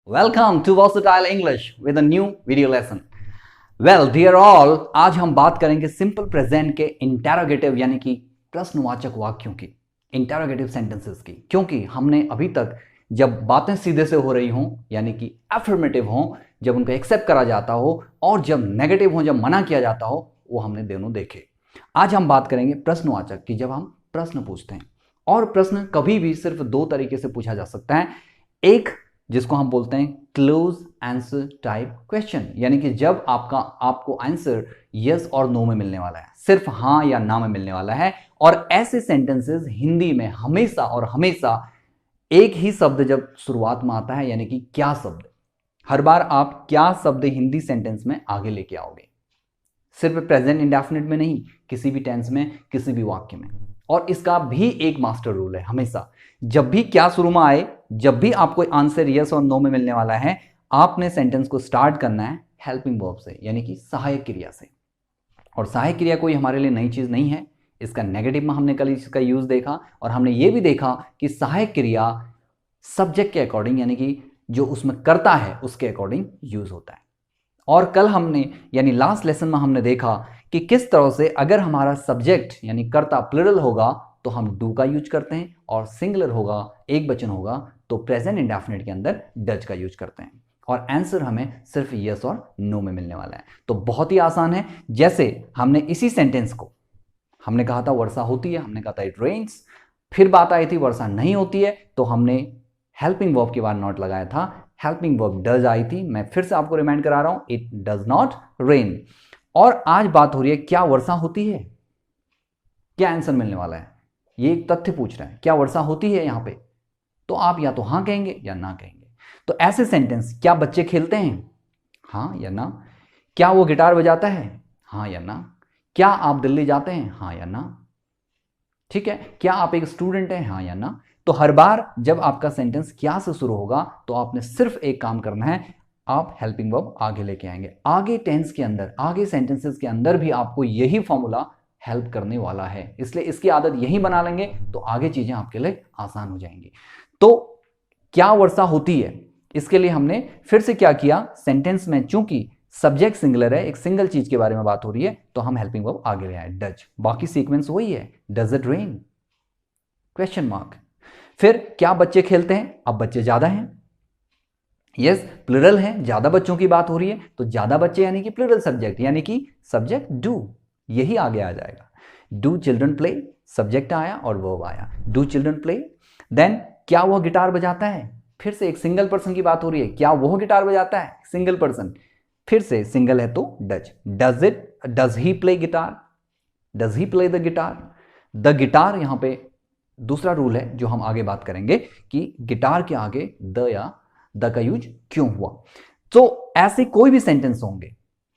Welcome to Versatile English with a new video lesson. Well, dear all, आज हम बात करेंगे सिंपल प्रेजेंट के इंटेरोगेटिव यानी कि प्रश्नवाचक वाक्यों की, इंटेरोगेटिव सेंटेंसेस की, क्योंकि हमने अभी तक जब बातें सीधे से हो रही हों यानी कि अफर्मेटिव हों, जब उनको एक्सेप्ट करा जाता हो और जब नेगेटिव हो, जब मना किया जाता हो, वो हमने दोनों देखे। आज हम बात करेंगे प्रश्नवाचक की, जब हम प्रश्न पूछते हैं। और प्रश्न कभी भी सिर्फ दो तरीके से पूछा जा सकता है। एक जिसको हम बोलते हैं क्लोज आंसर टाइप क्वेश्चन, यानी कि जब आपको आंसर यस और नो में मिलने वाला है, सिर्फ हाँ या ना में मिलने वाला है। और ऐसे सेंटेंसेस हिंदी में हमेशा और हमेशा एक ही शब्द जब शुरुआत में आता है, यानी कि क्या शब्द। हर बार आप क्या शब्द हिंदी सेंटेंस में आगे लेके आओगे, सिर्फ प्रेजेंट इंडेफिनिट में नहीं, किसी भी टेंस में, किसी भी वाक्य में। और इसका भी एक मास्टर रूल है, हमेशा जब भी क्या शुरू में आए, जब भी आपको आंसर यस और नो में मिलने वाला है, आपने सेंटेंस को स्टार्ट करना है हेल्पिंग वर्ब से, यानी कि सहायक क्रिया से। और सहायक क्रिया कोई हमारे लिए नई चीज नहीं है। इसका नेगेटिव में हमने कल इसका यूज देखा, और हमने ये भी देखा कि सहायक क्रिया सब्जेक्ट के अकॉर्डिंग, यानी कि जो उसमें करता है उसके अकॉर्डिंग यूज होता है। और कल हमने यानी लास्ट लेसन में हमने देखा कि किस तरह से अगर हमारा सब्जेक्ट यानी कर्ता प्लुरल होगा तो हम डू का यूज करते हैं, और सिंगुलर होगा, एक वचन होगा, तो प्रेजेंट इंडेफिनिट के अंदर डज का यूज करते हैं। और आंसर हमें सिर्फ यस और नो में मिलने वाला है। तो बहुत ही आसान है। जैसे हमने इसी सेंटेंस को हमने कहा था वर्षा होती है, हमने कहा था इट रेन्स, फिर बात आई थी वर्षा नहीं होती है, तो हमने हेल्पिंग वर्ब के बाद नॉट लगाया था, हेल्पिंग वर्ब डज आई थी। मैं फिर से आपको रिमाइंड करा रहा हूं, इट डज नॉट रेन। और आज बात हो रही है क्या वर्षा होती है, क्या आंसर मिलने वाला है। ये एक तथ्य पूछ रहा है, क्या वर्षा होती है यहां पे, तो आप या तो हां कहेंगे या ना कहेंगे। तो ऐसे सेंटेंस, क्या बच्चे खेलते हैं, हां या ना। क्या वो गिटार बजाता है, हां या ना। क्या आप दिल्ली जाते हैं, हां या ना। ठीक है, क्या आप एक स्टूडेंट हैं, हां या ना। तो हर बार जब आपका सेंटेंस क्या से शुरू होगा तो आपने सिर्फ एक काम करना है, आप हेल्पिंग वर्ब आगे लेके आएंगे। आगे टेंस के अंदर, आगे सेंटेंसेस के अंदर भी आपको यही फॉर्मूला हेल्प करने वाला है, इसलिए इसकी आदत यही बना लेंगे तो आगे चीजें आपके लिए आसान हो जाएंगी। तो क्या वर्षा होती है, इसके लिए हमने फिर से क्या किया, सेंटेंस में चूंकि सब्जेक्ट सिंगुलर है, एक सिंगल चीज के बारे में बात हो रही है, तो हम हेल्पिंग वर्ब आगे ले आए डज। बाकी सीक्वेंस वही है, does it rain, question mark. फिर क्या बच्चे खेलते हैं, अब बच्चे ज्यादा हैं, यस प्लुरल है, ज्यादा बच्चों की बात हो रही है, तो ज्यादा बच्चे यानी कि प्लुरल सब्जेक्ट, यानी कि सब्जेक्ट डू, यही आगे आ जाएगा। डू चिल्ड्रन प्ले, सब्जेक्ट आया और वर्ब आया, डू चिल्ड्रन प्ले। देन क्या वह गिटार बजाता है, फिर से एक सिंगल पर्सन की बात हो रही है, क्या वह गिटार बजाता है, सिंगल पर्सन, फिर से सिंगल है तो does. Does he play guitar, does he play the guitar. The guitar यहां पे दूसरा रूल है जो हम आगे बात करेंगे कि गिटार के आगे द या द का यूज क्यों हुआ। तो ऐसे कोई भी सेंटेंस होंगे,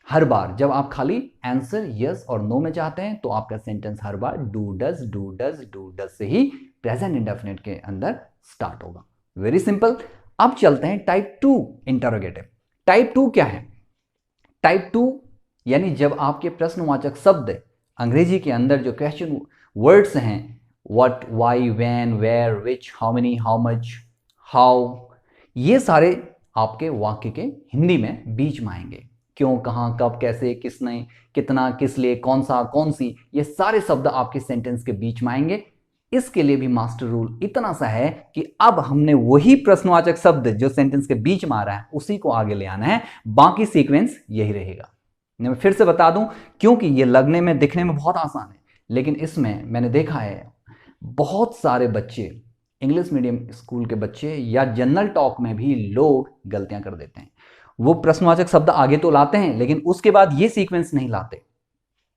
हर बार जब आप खाली आंसर यस और नो में चाहते हैं तो आपका sentence her bar do does do does do does से ही प्रेजेंट इंडेफिनिट के अंदर स्टार्ट होगा। Very simple. अब चलते हैं टाइप 2 इंटरोगेटिव। टाइप 2 क्या है, टाइप 2 यानी जब आपके प्रश्नवाचक शब्द अंग्रेजी के अंदर जो क्वेश्चन वर्ड्स हैं, what, why, when, where, which, how many, how much, how, ये सारे आपके वाक्य के हिंदी में बीच में आएंगे। क्यों, कहां, कब, कैसे, किसने, कितना, किस लिए, कौन सा, कौन सी, ये सारे शब्द आपके सेंटेंस के बीच में आएंगे। इसके लिए भी मास्टर रूल इतना सा है कि अब हमने वही प्रश्नवाचक शब्द जो सेंटेंस के बीच में आ रहा है उसी को आगे ले आना है, बाकी सीक्वेंस यही रहेगा। मैं फिर से बता दूं, क्योंकि ये लगने में, दिखने में बहुत आसान है, लेकिन इसमें मैंने देखा है बहुत सारे बच्चे, इंग्लिश मीडियम स्कूल के बच्चे या जनरल टॉक में भी लोग गलतियां कर देते हैं। वो प्रश्नवाचक शब्द आगे तो लाते हैं लेकिन उसके बाद ये सीक्वेंस नहीं लाते,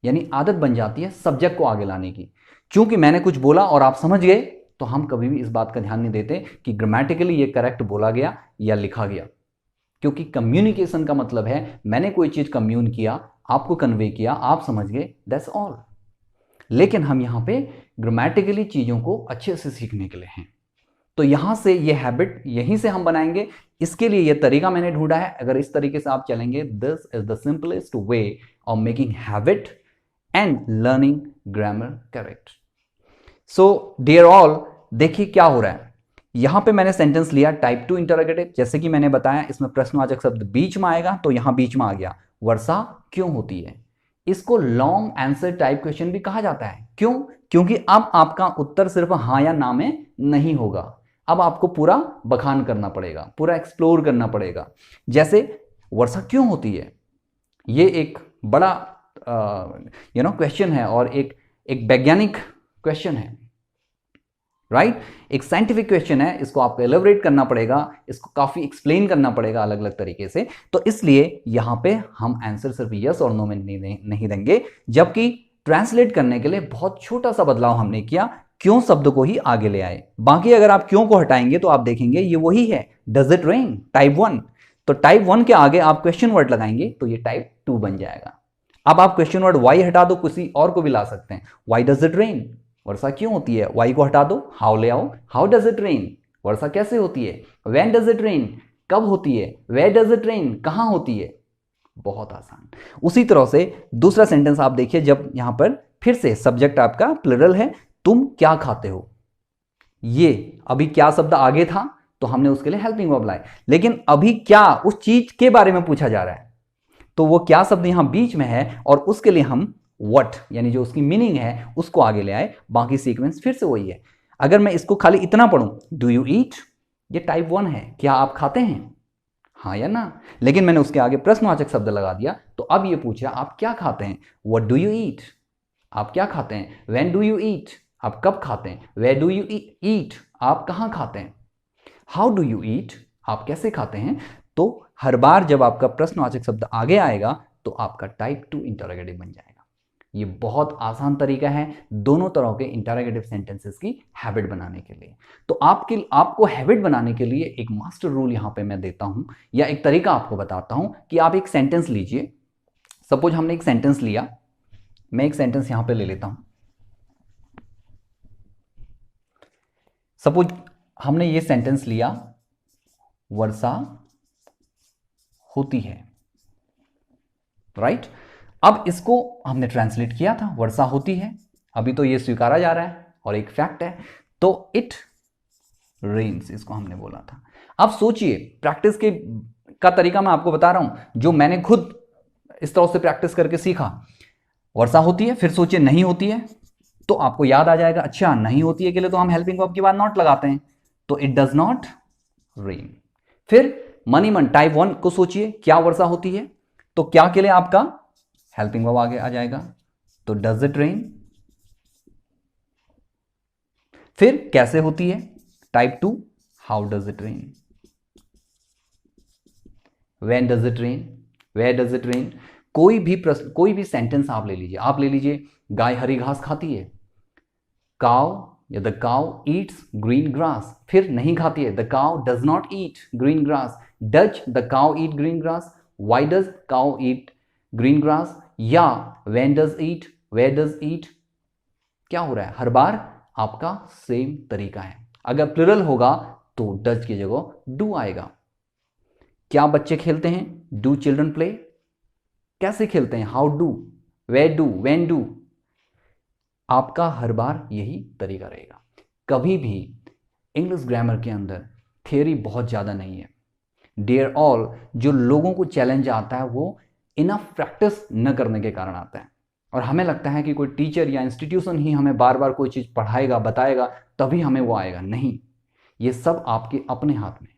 यानी आदत बन जाती है सब्जेक्ट को आगे लाने की। क्योंकि मैंने कुछ बोला और आप समझ गए, तो हम कभी भी इस बात का ध्यान नहीं देते कि ग्रामेटिकली ये करेक्ट बोला गया या लिखा गया। क्योंकि कम्युनिकेशन का मतलब है मैंने कोई चीज कम्यून किया, आपको कन्वे किया, आप समझ गए, दैट्स ऑल। लेकिन हम यहां पे ग्रामेटिकली चीजों को अच्छे से सीखने के लिए हैं। तो यहां से ये हैबिट यहीं से हम बनाएंगे। इसके लिए ये तरीका मैंने ढूंढा है, अगर इस तरीके से आप चलेंगे, this is the simplest way of making habit and learning grammar correct. So dear all, देखिए क्या हो रहा है यहां पे मैंने सेंटेंस लिया टाइप 2 इंटरोगेटिव, जैसे कि मैंने बताया इसमें प्रश्नवाचक शब्द बीच में आएगा, तो यहां बीच में आ गया वर्षा क्यों होती है। इसको लॉन्ग आंसर टाइप क्वेश्चन भी कहा जाता है। क्यों? क्योंकि अब आपका उत्तर सिर्फ हां या ना में नहीं होगा, अब आपको पूरा बखान करना पड़ेगा, पूरा एक्सप्लोर करना पड़ेगा। जैसे वर्षा क्यों होती है, ये एक बड़ा क्वेश्चन है और एक वैज्ञानिक क्वेश्चन है, राइट? एक साइंटिफिक क्वेश्चन है, इसको आपको एलेबोरेट करना पड़ेगा, इसको काफी एक्सप्लेन करना पड़ेगा अलग अलग तरीके से। तो इसलिए यहां पे हम आंसर सिर्फ यस और नो में नहीं देंगे, जबकि ट्रांसलेट करने के लिए बहुत छोटा सा बदलाव हमने किया, क्यों शब्द को ही आगे ले आए। बाकी अगर आप क्यों को हटाएंगे तो आप देखेंगे ये वही है, डज इट रेन, टाइप 1। तो टाइप 1 के आगे आप क्वेश्चन वर्ड लगाएंगे तो ये टाइप 2 बन जाएगा। अब आप क्वेश्चन वर्ड वाई हटा दो, किसी और को भी ला सकते हैं। वाई डज इट रेन, वर्षा क्यों होती है, वाई को हटा दो, हाउ ले आओ, हाउ डज इट रेन, वर्षा कैसे होती है। व्हेन डज इट रेन, कब होती है। वेयर डज इट रेन, कहां होती है। बहुत आसान। उसी तरह से दूसरा सेंटेंस आप देखिए, जब यहां पर फिर से सब्जेक्ट आपका प्लुरल है, तुम क्या खाते हो। ये अभी क्या शब्द आगे था तो हमने उसके लिए हेल्पिंग वर्ब लाए, लेकिन अभी क्या उस चीज के बारे में पूछा जा रहा है, तो वो क्या शब्द यहां बीच में है और उसके लिए हम व्हाट यानी जो उसकी मीनिंग है उसको आगे ले आए। बाकी सीक्वेंस फिर से वही है। अगर मैं इसको खाली इतना पढ़ूं, डू यू ईट, ये टाइप 1 है, क्या आप खाते हैं, हाँ या ना। लेकिन मैंने उसके आगे प्रश्नवाचक शब्द लगा दिया, तो अब ये पूछ रहा आप क्या खाते हैं, व्हाट डू यू ईट, आप क्या खाते हैं। व्हेन डू यू ईट, आप कब खाते हैं। वेयर डू यू ईट, आप कहां खाते हैं। हाउ डू यू ईट, आप कैसे खाते हैं। तो हर बार जब आपका प्रश्नवाचक शब्द आगे आएगा तो आपका टाइप 2 इंटरोगेटिव बन जाएगा। ये बहुत आसान तरीका है दोनों तरह के इंटरोगेटिव सेंटेंसेस की हैबिट बनाने के लिए। तो आपको हैबिट बनाने के लिए एक मास्टर रूल यहां पे मैं देता हूं, या एक तरीका आपको बताता हूं कि आप एक सेंटेंस लीजिए। सपोज हमने एक सेंटेंस लिया, मैं एक सेंटेंस यहां पे ले लेता हूं। सपोज हमने ये सेंटेंस लिया, वर्षा होती है, राइट? अब इसको हमने ट्रांसलेट किया था, वर्षा होती है, अभी तो ये स्वीकारा जा रहा है और एक फैक्ट है, तो इट रेन्स इसको हमने बोला था। अब सोचिए, प्रैक्टिस का तरीका मैं आपको बता रहा हूं, जो मैंने खुद इस तरह से प्रैक्टिस करके सीखा। वर्षा होती है, फिर सोचिए नहीं होती है, तो आपको याद आ जाएगा, अच्छा नहीं होती है के लिए तो हम हेल्पिंग वर्ब के बाद नॉट लगाते हैं, तो इट डज नॉट रेन। फिर मनी मन टाइप 1 को सोचिए, क्या वर्षा होती है, तो क्या के लिए आपका हेल्पिंग वर्ब आगे आ जाएगा, तो डज इट रेन। फिर कैसे होती है, type 2 how does it rain. When does it rain, where does it rain. कोई भी सेंटेंस आप ले लीजिए, गाय हरी घास खाती है, काउ या the cow eats green grass. फिर नहीं खाती है, the cow does not eat green grass. Does the cow eat green grass, why does cow eat green grass, या when does eat, where does eat. क्या हो रहा है, हर बार आपका सेम तरीका है। अगर प्लुरल होगा तो डज की जगह डू आएगा। क्या बच्चे खेलते हैं, डू चिल्ड्रन प्ले। कैसे खेलते हैं, how do, where do, when do. आपका हर बार यही तरीका रहेगा। कभी भी इंग्लिश ग्रामर के अंदर थियरी बहुत ज़्यादा नहीं है। डियर ऑल, जो लोगों को चैलेंज आता है वो इनफ प्रैक्टिस न करने के कारण आता है, और हमें लगता है कि कोई टीचर या इंस्टीट्यूशन ही हमें बार बार कोई चीज़ पढ़ाएगा, बताएगा, तभी हमें वो आएगा। नहीं, ये सब आपके अपने हाथ में।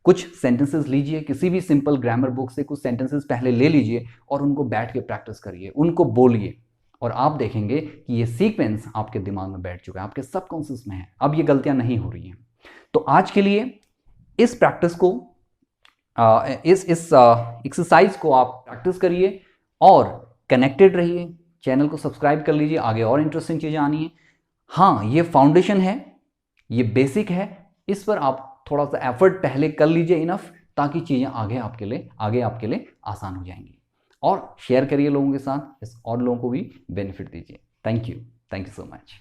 कुछ सेंटेंसेस लीजिए, किसी भी सिंपल ग्रामर बुक से कुछ सेंटेंसेस पहले ले लीजिए और उनको बैठ के प्रैक्टिस करिए, उनको बोलिए, और आप देखेंगे कि ये सीक्वेंस आपके दिमाग में बैठ चुका है, आपके सबकॉन्शियस में है। अब ये गलतियां नहीं हो रही हैं। तो आज के लिए इस प्रैक्टिस को, इस एक्सरसाइज को आप प्रैक्टिस करिए और कनेक्टेड रहिए। चैनल को सब्सक्राइब कर लीजिए, आगे और इंटरेस्टिंग चीज़ें आनी है। हाँ, ये फाउंडेशन है, ये बेसिक है, इस पर आप थोड़ा सा एफर्ट पहले कर लीजिए इनफ, ताकि चीज़ें आगे आपके लिए आसान हो जाएंगी। और शेयर करिए लोगों के साथ, और लोगों को भी बेनिफिट दीजिए। Thank you so much.